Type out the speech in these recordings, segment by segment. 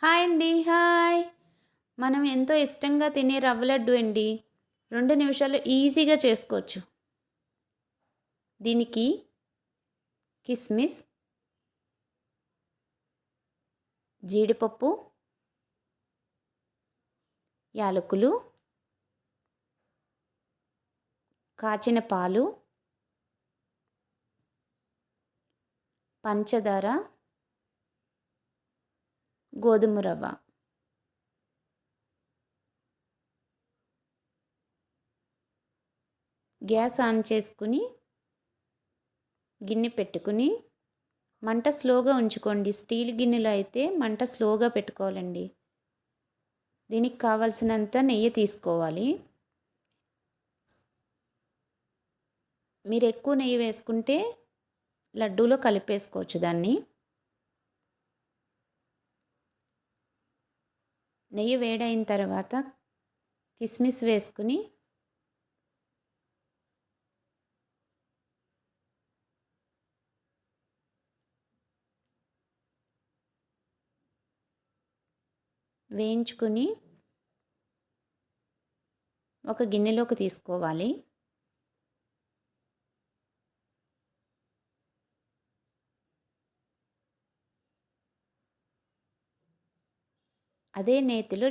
Hi అండి. Hi. మనం ఎంతో ఇష్టంగా తినే రవ్వ లడ్డు అండి. 2 నిమిషాల్లో ఈజీగా చేసుకోవచ్చు. దీనికి కిస్మిస్, జీడిపప్పు, యాలకులు, కాచిన పాలు, పంచదార, గోధుమ రవ్వ. గ్యాస్ ఆన్ చేసుకుని గిన్నె పెట్టుకుని మంట స్లోగా ఉంచుకోండి. స్టీల్ గిన్నెలో అయితే మంట స్లోగా పెట్టుకోవాలండి. దీనికి కావలసినంత నెయ్యి తీసుకోవాలి. మీరు ఎక్కువ నెయ్యి వేసుకుంటే లడ్డూలో కలిపేసుకోవచ్చు దాన్ని. నెయ్యి వేడైన తర్వాత కిస్మిస్ వేసుకుని వేయించుకుని ఒక గిన్నెలోకి తీసుకోవాలి. అదే నేతిలో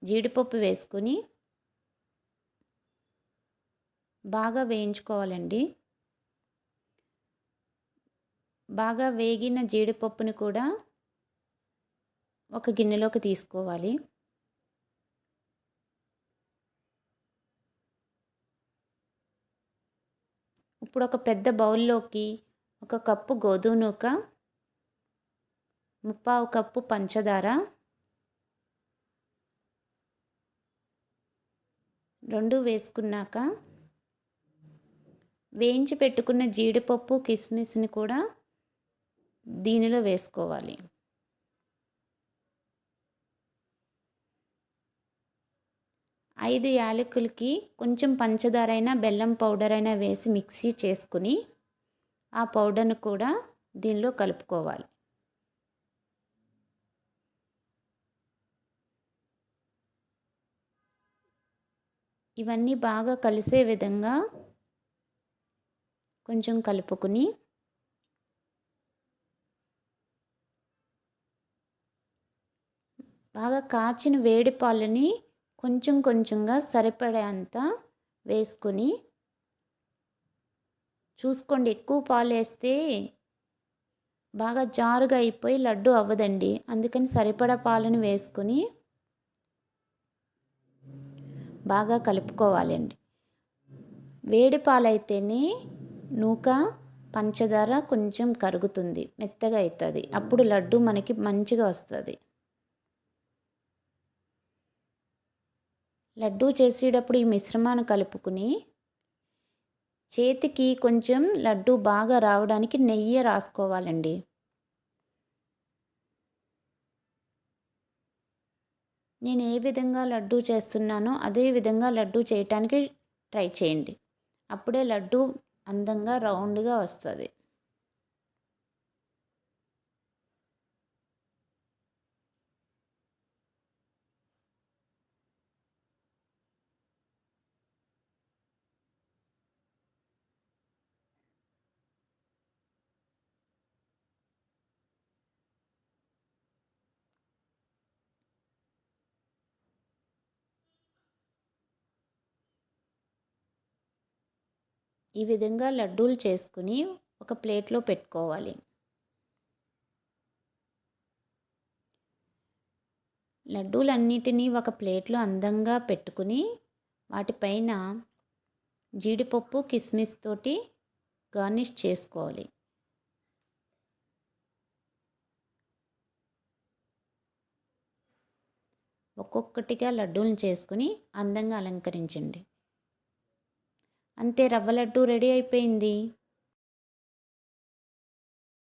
జీడిపప్పు వేసుకుని బాగా వేయించుకోవాలండి. బాగా వేగిన జీడిపప్పుని కూడా ఒక గిన్నెలోకి తీసుకోవాలి. ఇప్పుడు ఒక పెద్ద బౌల్లోకి 1 కప్పు గోధుమ నూక, 3/4 కప్పు పంచదార, 2 వేసుకున్నాక వేయించి పెట్టుకున్న జీడిపప్పు, కిస్మిస్ని కూడా దీనిలో వేసుకోవాలి. ఐదు యాలకులకి కొంచెం పంచదార అయినా బెల్లం పౌడర్ అయినా వేసి మిక్సీ చేసుకుని ఆ పౌడర్ను కూడా దీనిలో కలుపుకోవాలి. ఇవన్నీ బాగా కలిసే విధంగా కొంచెం కలుపుకుని బాగా కాచిన వేడి పాలని కొంచెం కొంచెంగా సరిపడేంత వేసుకొని చూసుకోండి. ఎక్కువ పాలు వేస్తే బాగా జారుగా అయిపోయి లడ్డు అవ్వదండి. అందుకని సరిపడా పాలను వేసుకొని బాగా కలుపుకోవాలండి. వేడి పాలైతేనే నూక, పంచదార కొంచెం కరుగుతుంది, మెత్తగా అవుతుంది. అప్పుడు లడ్డు మనకి మంచిగా వస్తుంది. లడ్డు చేసేటప్పుడు ఈ మిశ్రమాన్ని కలుపుకుని చేతికి కొంచెం లడ్డు బాగా రావడానికి నెయ్యి రాసుకోవాలండి. నేను ఏ విధంగా లడ్డు చేస్తున్నానో అదే విధంగా లడ్డు చేయటానికి ట్రై చేయండి. అప్పుడే లడ్డు అందంగా రౌండ్గా వస్తుంది. ఈ విధంగా లడ్డూలు చేసుకుని ఒక ప్లేట్లో పెట్టుకోవాలి. లడ్డూలన్నిటినీ ఒక ప్లేట్లో అందంగా పెట్టుకుని వాటిపైన జీడిపప్పు, కిస్మిస్ తోటి గార్నిష్ చేసుకోవాలి. ఒక్కొక్కటిగా లడ్డూలను చేసుకుని అందంగా అలంకరించండి. అంతే, రవ్వ లడ్డు రెడీ అయిపోయింది.